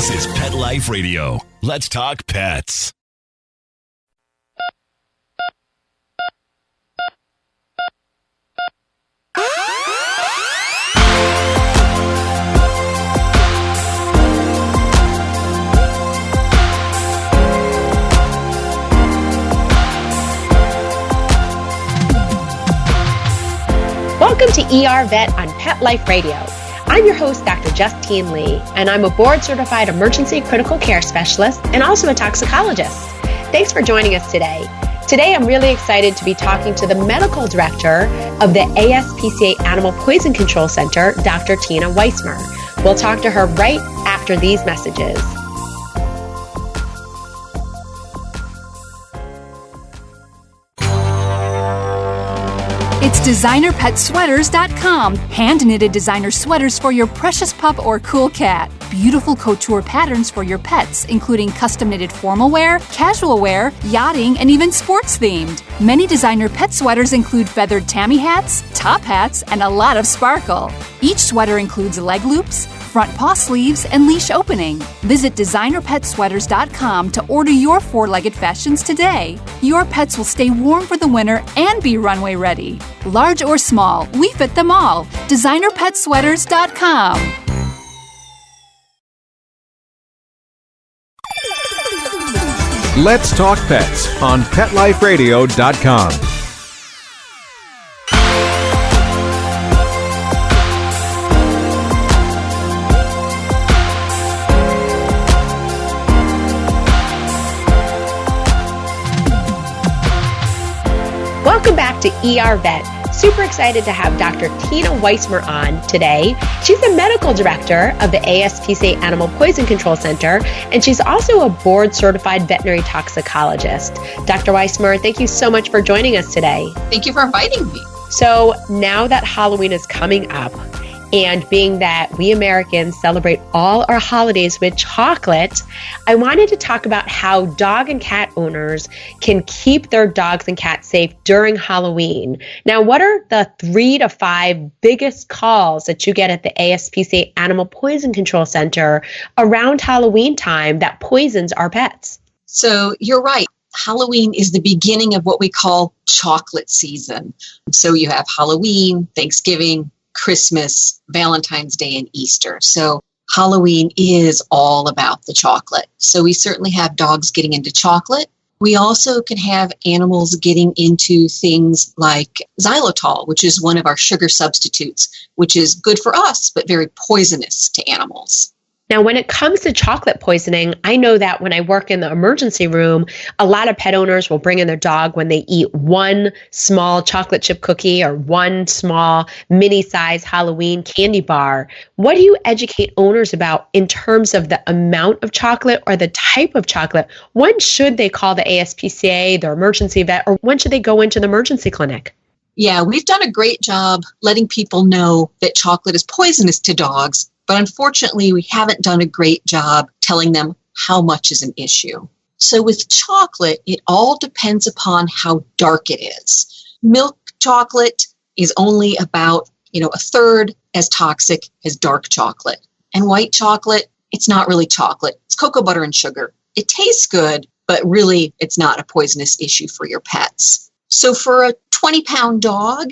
This is Pet Life Radio. Let's talk pets. Welcome to ER Vet on Pet Life Radio. I'm your host, Dr. Justine Lee, and I'm a board-certified emergency critical care specialist and also a toxicologist. Thanks for joining us today. Today, I'm really excited to be talking to the medical director of the ASPCA Animal Poison Control Center, Dr. Tina Wismer. We'll talk to her right after these messages. It's DesignerPetSweaters.com. Hand-knitted designer sweaters for your precious pup or cool cat. Beautiful couture patterns for your pets, including custom-knitted formal wear, casual wear, yachting, and even sports-themed. Many designer pet sweaters include feathered tammy hats, top hats, and a lot of sparkle. Each sweater includes leg loops, front paw sleeves, and leash opening. Visit DesignerPetSweaters.com to order your four-legged fashions today. Your pets will stay warm for the winter and be runway ready. Large or small, we fit them all. DesignerPetSweaters.com. Let's Talk Pets on PetLifeRadio.com. Welcome back to ER Vet. Super excited to have Dr. Tina Wismer on today. She's the medical director of the ASPCA Animal Poison Control Center, and she's also a board-certified veterinary toxicologist. Dr. Wismer, thank you so much for joining us today. Thank you for inviting me. So now that Halloween is coming up, and being that we Americans celebrate all our holidays with chocolate, I wanted to talk about how dog and cat owners can keep their dogs and cats safe during Halloween. Now, what are the 3 to 5 biggest calls that you get at the ASPCA Animal Poison Control Center around Halloween time that poisons our pets? So you're right. Halloween is the beginning of what we call chocolate season. So you have Halloween, Thanksgiving, Christmas, Valentine's Day, and Easter. So Halloween is all about the chocolate. So we certainly have dogs getting into chocolate. We also can have animals getting into things like xylitol, which is one of our sugar substitutes, which is good for us, but very poisonous to animals. Now, when it comes to chocolate poisoning, I know that when I work in the emergency room, a lot of pet owners will bring in their dog when they eat one small chocolate chip cookie or one small mini-size Halloween candy bar. What do you educate owners about in terms of the amount of chocolate or the type of chocolate? When should they call the ASPCA, their emergency vet, or when should they go into the emergency clinic? Yeah, we've done a great job letting people know that chocolate is poisonous to dogs. But unfortunately, we haven't done a great job telling them how much is an issue. So with chocolate, it all depends upon how dark it is. Milk chocolate is only about, a third as toxic as dark chocolate. And white chocolate, it's not really chocolate. It's cocoa butter and sugar. It tastes good, but really it's not a poisonous issue for your pets. So for a 20-pound dog,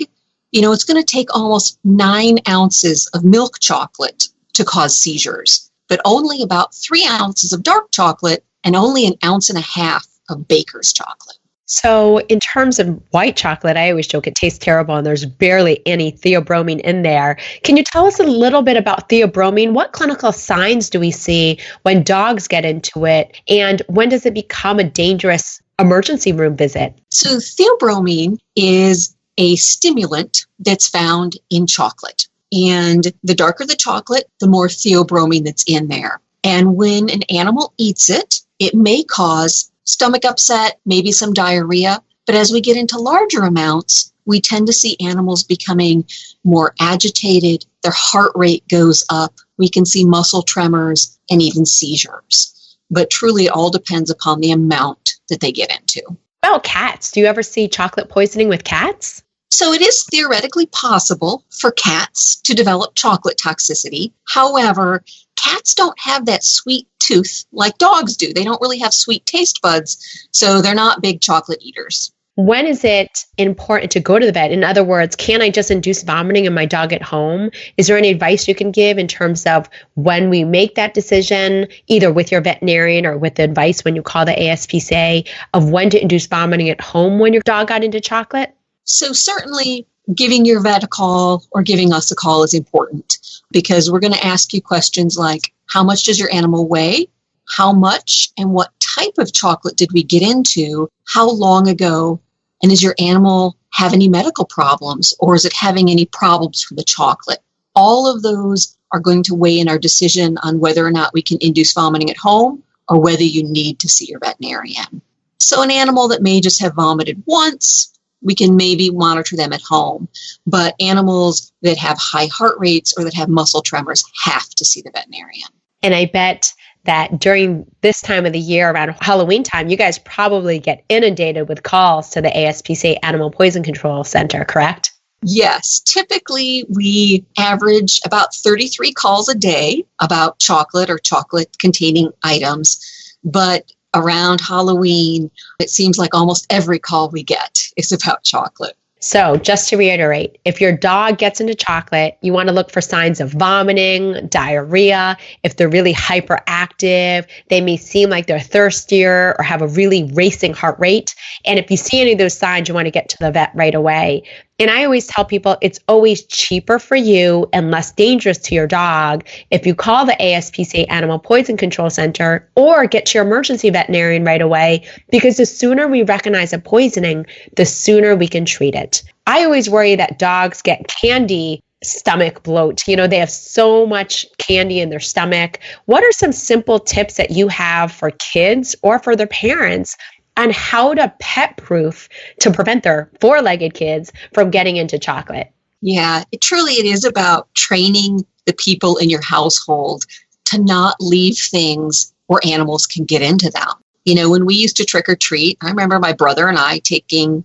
it's going to take almost 9 ounces of milk chocolate to cause seizures, but only about 3 ounces of dark chocolate and only 1.5 ounces of baker's chocolate. So in terms of white chocolate, I always joke it tastes terrible and there's barely any theobromine in there. Can you tell us a little bit about theobromine? What clinical signs do we see when dogs get into it? And when does it become a dangerous emergency room visit? So theobromine is a stimulant that's found in chocolate. And the darker the chocolate, the more theobromine that's in there. And when an animal eats it, it may cause stomach upset, maybe some diarrhea. But as we get into larger amounts, we tend to see animals becoming more agitated. Their heart rate goes up. We can see muscle tremors and even seizures. But truly, it all depends upon the amount that they get into. What about cats? Do you ever see chocolate poisoning with cats? So it is theoretically possible for cats to develop chocolate toxicity. However, cats don't have that sweet tooth like dogs do. They don't really have sweet taste buds, so they're not big chocolate eaters. When is it important to go to the vet? In other words, can I just induce vomiting in my dog at home? Is there any advice you can give in terms of when we make that decision, either with your veterinarian or with the advice when you call the ASPCA, of when to induce vomiting at home when your dog got into chocolate? So certainly giving your vet a call or giving us a call is important, because we're going to ask you questions like, how much does your animal weigh? How much and what type of chocolate did we get into? How long ago? And does your animal have any medical problems, or is it having any problems from the chocolate? All of those are going to weigh in our decision on whether or not we can induce vomiting at home or whether you need to see your veterinarian. So an animal that may just have vomited once, we can maybe monitor them at home. But animals that have high heart rates or that have muscle tremors have to see the veterinarian. And I bet that during this time of the year, around Halloween time, you guys probably get inundated with calls to the ASPCA Animal Poison Control Center, correct? Yes. Typically, we average about 33 calls a day about chocolate or chocolate-containing items. But around Halloween, it seems like almost every call we get is about chocolate. So just to reiterate, if your dog gets into chocolate, you want to look for signs of vomiting, diarrhea. If they're really hyperactive, they may seem like they're thirstier or have a really racing heart rate. And if you see any of those signs, you want to get to the vet right away. And I always tell people it's always cheaper for you and less dangerous to your dog if you call the ASPCA Animal Poison Control Center or get to your emergency veterinarian right away, because the sooner we recognize a poisoning, the sooner we can treat it. I always worry that dogs get candy stomach bloat. You know, they have so much candy in their stomach. What are some simple tips that you have for kids or for their parents on how to pet proof to prevent their four-legged kids from getting into chocolate? Yeah, it is about training the people in your household to not leave things where animals can get into them. You know, when we used to trick or treat, I remember my brother and I taking,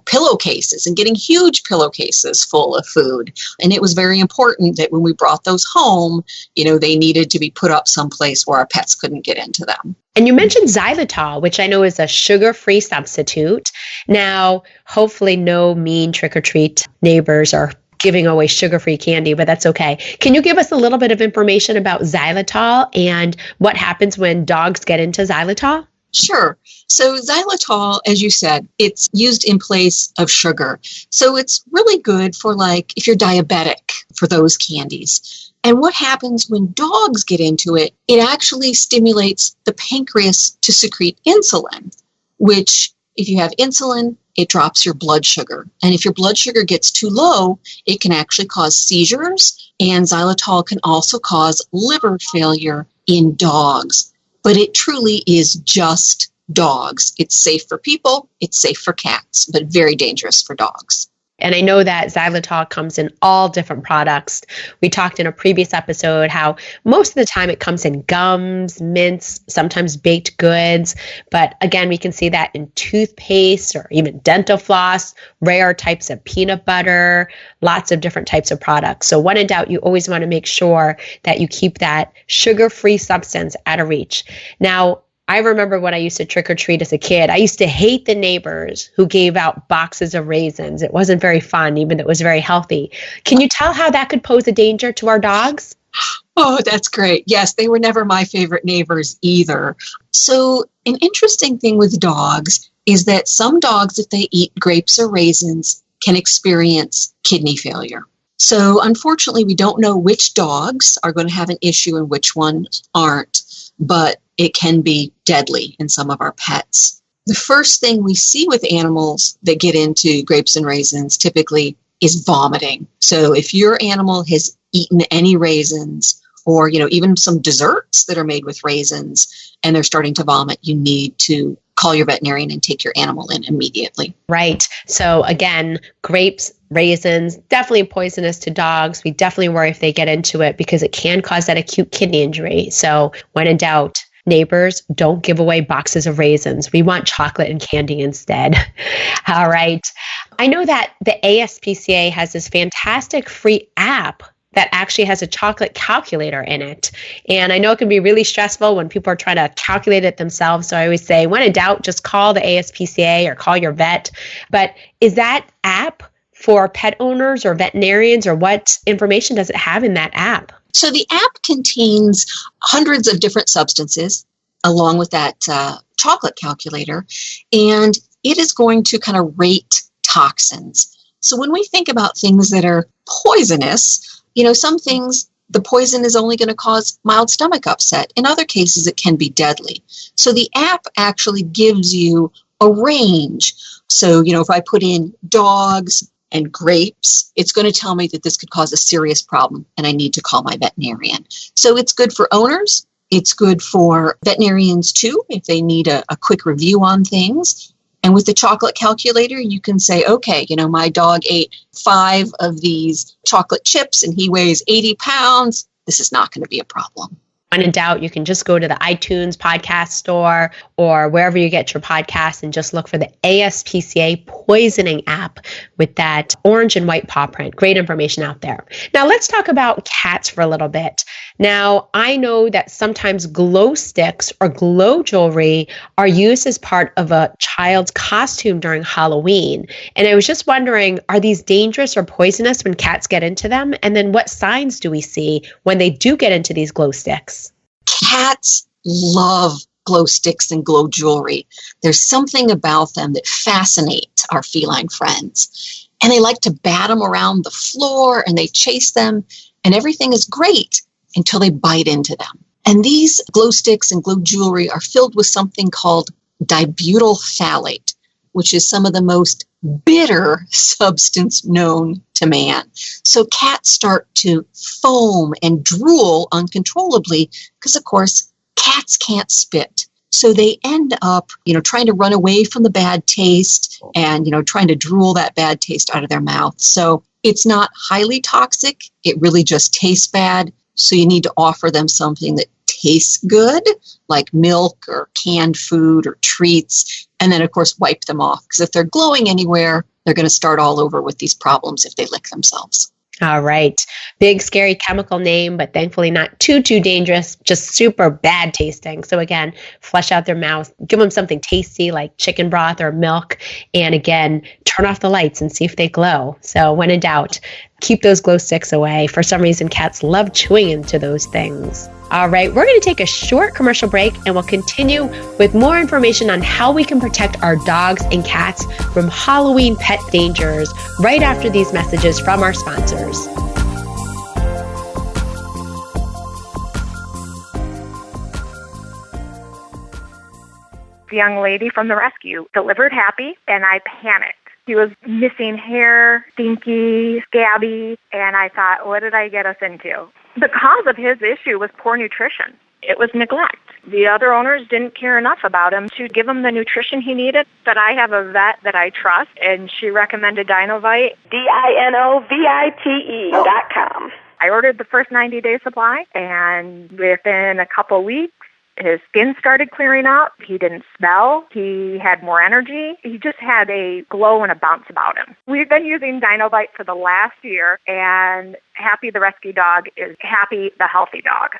pillowcases and getting huge pillowcases full of food. And it was very important that when we brought those home, they needed to be put up someplace where our pets couldn't get into them. And you mentioned xylitol, which I know is a sugar-free substitute. Now, hopefully no mean trick-or-treat neighbors are giving away sugar-free candy, but that's okay. Can you give us a little bit of information about xylitol and what happens when dogs get into xylitol? Sure. So xylitol, as you said, it's used in place of sugar. So it's really good for if you're diabetic, for those candies. And what happens when dogs get into it, it actually stimulates the pancreas to secrete insulin, which if you have insulin, it drops your blood sugar. And if your blood sugar gets too low, it can actually cause seizures. And xylitol can also cause liver failure in dogs. But it truly is just dogs. It's safe for people, it's safe for cats, but very dangerous for dogs. And I know that xylitol comes in all different products. We talked in a previous episode how most of the time it comes in gums, mints, sometimes baked goods. But again, we can see that in toothpaste or even dental floss, rare types of peanut butter, lots of different types of products. So when in doubt, you always want to make sure that you keep that sugar-free substance out of reach. Now, I remember when I used to trick or treat as a kid, I used to hate the neighbors who gave out boxes of raisins. It wasn't very fun, even though it was very healthy. Can you tell how that could pose a danger to our dogs? Oh, that's great. Yes, they were never my favorite neighbors either. So an interesting thing with dogs is that some dogs, if they eat grapes or raisins, can experience kidney failure. So unfortunately, we don't know which dogs are going to have an issue and which ones aren't, but it can be deadly in some of our pets. The first thing we see with animals that get into grapes and raisins typically is vomiting. So if your animal has eaten any raisins or, even some desserts that are made with raisins and they're starting to vomit, you need to call your veterinarian and take your animal in immediately. Right. So again, grapes, raisins, definitely poisonous to dogs. We definitely worry if they get into it because it can cause that acute kidney injury. So when in doubt, neighbors, don't give away boxes of raisins. We want chocolate and candy instead. All right. I know that the ASPCA has this fantastic free app that actually has a chocolate calculator in it. And I know it can be really stressful when people are trying to calculate it themselves. So I always say, when in doubt, just call the ASPCA or call your vet. But is that app for pet owners or veterinarians, or what information does it have in that app? So the app contains hundreds of different substances along with that chocolate calculator, and it is going to kind of rate toxins. So when we think about things that are poisonous, some things, the poison is only going to cause mild stomach upset. In other cases, it can be deadly. So the app actually gives you a range. So, if I put in dogs and grapes, it's going to tell me that this could cause a serious problem and I need to call my veterinarian. So it's good for owners. It's good for veterinarians too, if they need a quick review on things. And with the chocolate calculator, you can say, okay, my dog ate 5 of these chocolate chips and he weighs 80 pounds. This is not going to be a problem. When in doubt, you can just go to the iTunes podcast store or wherever you get your podcasts and just look for the ASPCA poisoning app with that orange and white paw print. Great information out there. Now let's talk about cats for a little bit. Now, I know that sometimes glow sticks or glow jewelry are used as part of a child's costume during Halloween. And I was just wondering, are these dangerous or poisonous when cats get into them? And then what signs do we see when they do get into these glow sticks? Cats love glow sticks and glow jewelry. There's something about them that fascinates our feline friends. And they like to bat them around the floor and they chase them, and everything is great until they bite into them. And these glow sticks and glow jewelry are filled with something called dibutyl phthalate, which is some of the most bitter substance known to man. So cats start to foam and drool uncontrollably because, of course, cats can't spit. So they end up, trying to run away from the bad taste and, trying to drool that bad taste out of their mouth. So it's not highly toxic. It really just tastes bad. So you need to offer them something that tastes good, like milk or canned food or treats, and then, of course, wipe them off. Because if they're glowing anywhere, they're going to start all over with these problems if they lick themselves. All right. Big, scary chemical name, but thankfully not too dangerous, just super bad tasting. So again, flush out their mouth, give them something tasty like chicken broth or milk, and again, turn off the lights and see if they glow. So when in doubt, keep those glow sticks away. For some reason, cats love chewing into those things. All right, we're going to take a short commercial break and we'll continue with more information on how we can protect our dogs and cats from Halloween pet dangers right after these messages from our sponsors. The young lady from the rescue delivered happy, and I panicked. He was missing hair, stinky, scabby, and I thought, what did I get us into? The cause of his issue was poor nutrition. It was neglect. The other owners didn't care enough about him to give him the nutrition he needed. But I have a vet that I trust, and she recommended DinoVite. DINOVITE.com. I ordered the first 90-day supply, and within a couple weeks, his skin started clearing up. He didn't smell. He had more energy. He just had a glow and a bounce about him. We've been using DinoVite for the last year, and Happy the rescue dog is Happy the healthy dog.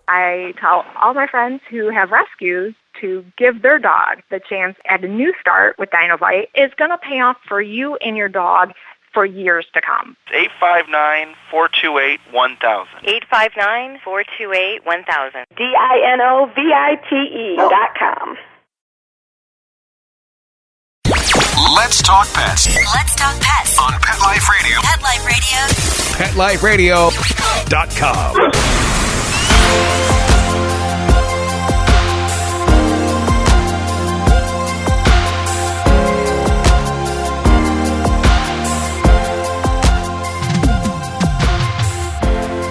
I tell all my friends who have rescues to give their dog the chance at a new start with DinoVite. It's going to pay off for you and your dog for years to come. 859-428-1000. 859-428-1000. DINOVITE.com. Let's talk pets. Let's talk pets On Pet Life Radio. Pet Life Radio. PetLifeRadio.com.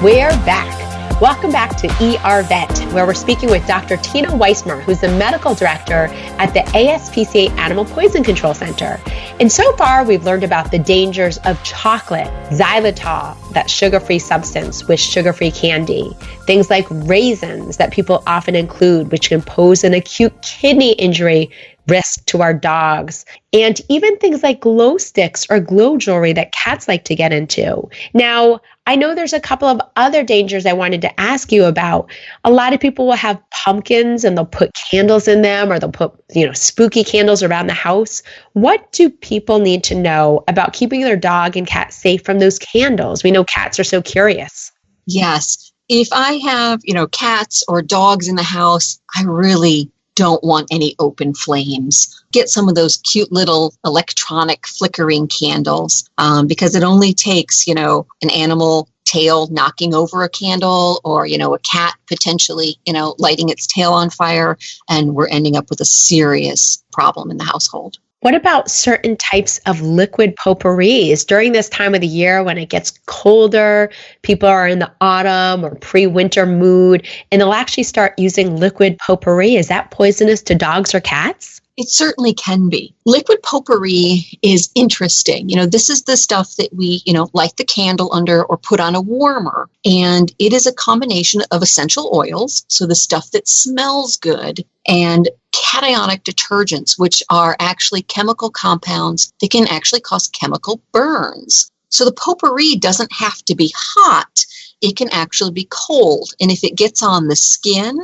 We're back. Welcome back to ER Vet, where we're speaking with Dr. Tina Wismer, who's the medical director at the ASPCA Animal Poison Control Center. And so far, we've learned about the dangers of chocolate, xylitol, that sugar-free substance with sugar-free candy. Things like raisins that people often include, which can pose an acute kidney injury risk to our dogs. And even things like glow sticks or glow jewelry that cats like to get into. Now, I know there's a couple of other dangers I wanted to ask you about. A lot of people will have pumpkins and they'll put candles in them, or they'll put, spooky candles around the house. What do people need to know about keeping their dog and cat safe from those candles? We know cats are so curious. Yes. If I have, cats or dogs in the house, I really don't want any open flames. Get some of those cute little electronic flickering candles, because it only takes, an animal tail knocking over a candle, or, a cat potentially, lighting its tail on fire, and we're ending up with a serious problem in the household. What about certain types of liquid potpourris? During this time of the year when it gets colder, people are in the autumn or pre-winter mood, and they'll actually start using liquid potpourri. Is that poisonous to dogs or cats? It certainly can be. Liquid potpourri is interesting. This is the stuff that we, light the candle under or put on a warmer. And it is a combination of essential oils, so the stuff that smells good, and cationic detergents, which are actually chemical compounds that can actually cause chemical burns. So the potpourri doesn't have to be hot. It can actually be cold. And if it gets on the skin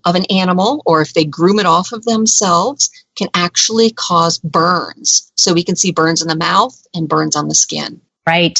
of an animal, or if they groom it off of themselves, can actually cause burns. So we can see burns in the mouth and burns on the skin. Right.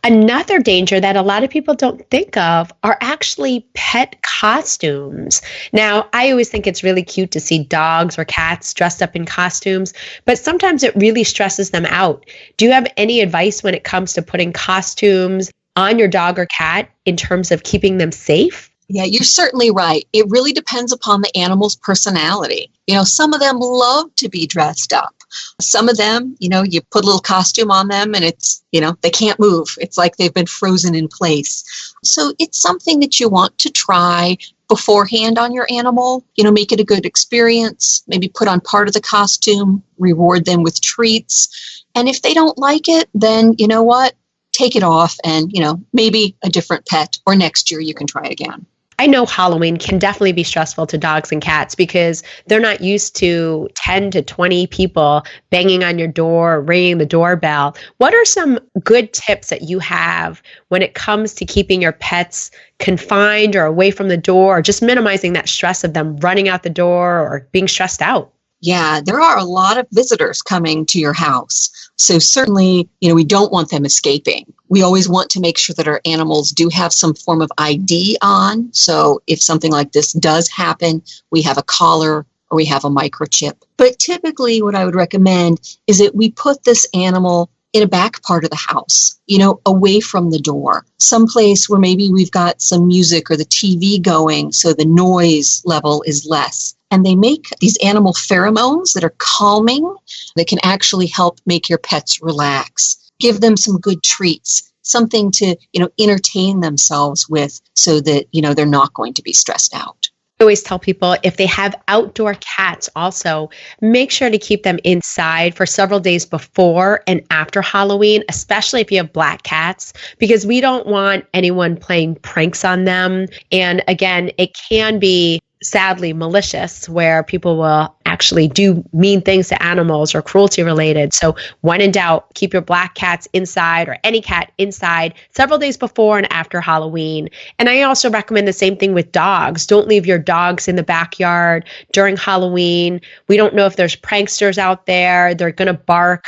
Another danger that a lot of people don't think of are actually pet costumes. Now, I always think it's really cute to see dogs or cats dressed up in costumes, but sometimes it really stresses them out. Do you have any advice when it comes to putting costumes on your dog or cat in terms of keeping them safe? Yeah, you're certainly right. It really depends upon the animal's personality. Some of them love to be dressed up. Some of them, you put a little costume on them and it's, they can't move. It's like they've been frozen in place. So it's something that you want to try beforehand on your animal, make it a good experience, maybe put on part of the costume, reward them with treats. And if they don't like it, then you know what? Take it off and, maybe a different pet, or next year you can try it again. I know Halloween can definitely be stressful to dogs and cats because they're not used to 10 to 20 people banging on your door or ringing the doorbell. What are some good tips that you have when it comes to keeping your pets confined or away from the door, or just minimizing that stress of them running out the door or being stressed out? Yeah, there are a lot of visitors coming to your house. So certainly, we don't want them escaping. We always want to make sure that our animals do have some form of ID on. So if something like this does happen, we have a collar or we have a microchip. But typically what I would recommend is that we put this animal in a back part of the house, away from the door, someplace where maybe we've got some music or the TV going so the noise level is less. And they make these animal pheromones that are calming, that can actually help make your pets relax. Give them some good treats, something to, entertain themselves with so that, they're not going to be stressed out. I always tell people if they have outdoor cats also, make sure to keep them inside for several days before and after Halloween, especially if you have black cats, because we don't want anyone playing pranks on them. And again, it can be sadly malicious, where people will actually do mean things to animals or cruelty related. So when in doubt, keep your black cats inside, or any cat inside, several days before and after Halloween. And I also recommend the same thing with dogs. Don't leave your dogs in the backyard during Halloween. We don't know if there's pranksters out there. They're going to bark.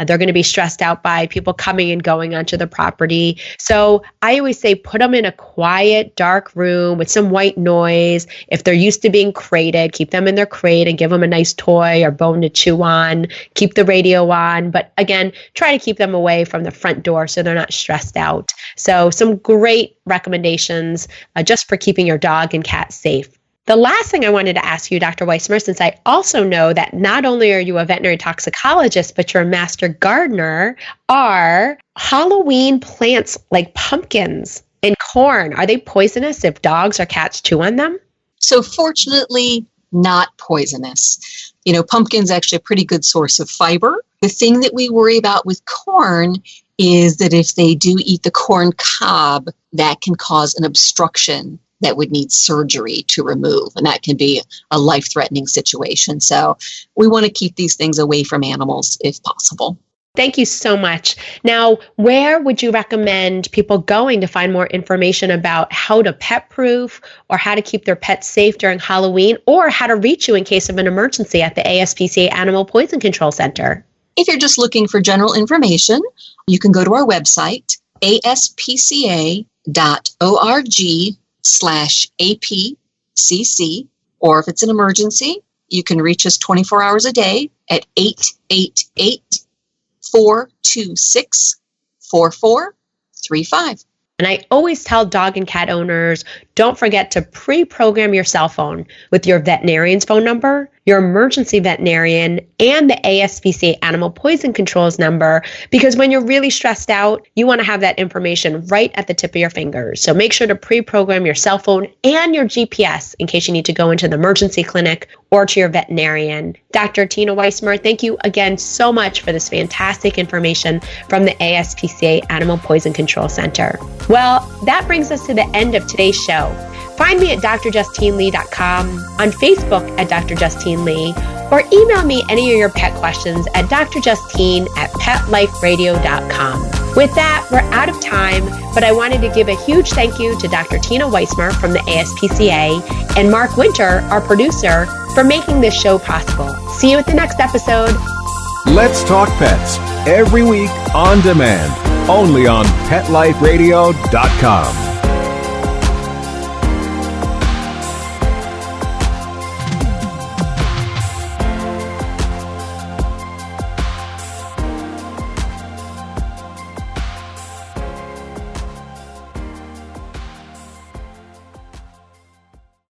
They're going to be stressed out by people coming and going onto the property. So I always say put them in a quiet, dark room with some white noise. If they're used to being crated, keep them in their crate and give them a nice toy or bone to chew on. Keep the radio on. But again, try to keep them away from the front door so they're not stressed out. So some great recommendations just for keeping your dog and cat safe. The last thing I wanted to ask you, Dr. Wismer, since I also know that not only are you a veterinary toxicologist, but you're a master gardener, are Halloween plants like pumpkins and corn, are they poisonous if dogs or cats chew on them? So fortunately, not poisonous. Pumpkin's actually a pretty good source of fiber. The thing that we worry about with corn is that if they do eat the corn cob, that can cause an obstruction that would need surgery to remove. And that can be a life-threatening situation. So we want to keep these things away from animals if possible. Thank you so much. Now, where would you recommend people going to find more information about how to pet-proof or how to keep their pets safe during Halloween, or how to reach you in case of an emergency at the ASPCA Animal Poison Control Center? If you're just looking for general information, you can go to our website, aspca.org/APCC, or if it's an emergency, you can reach us 24 hours a day at 888-426-4435. And I always tell dog and cat owners, don't forget to pre-program your cell phone with your veterinarian's phone number, your emergency veterinarian, and the ASPCA Animal Poison Control's number, because when you're really stressed out, you want to have that information right at the tip of your fingers. So make sure to pre-program your cell phone and your GPS in case you need to go into the emergency clinic or to your veterinarian. Dr. Tina Wismer, thank you again so much for this fantastic information from the ASPCA Animal Poison Control Center. Well, that brings us to the end of today's show. Find me at drjustinelee.com, on Facebook at Dr. Justine Lee, or email me any of your pet questions at drjustine@petliferadio.com. With that, we're out of time, but I wanted to give a huge thank you to Dr. Tina Wismer from the ASPCA and Mark Winter, our producer, for making this show possible. See you at the next episode. Let's Talk Pets, every week on demand, only on PetLifeRadio.com.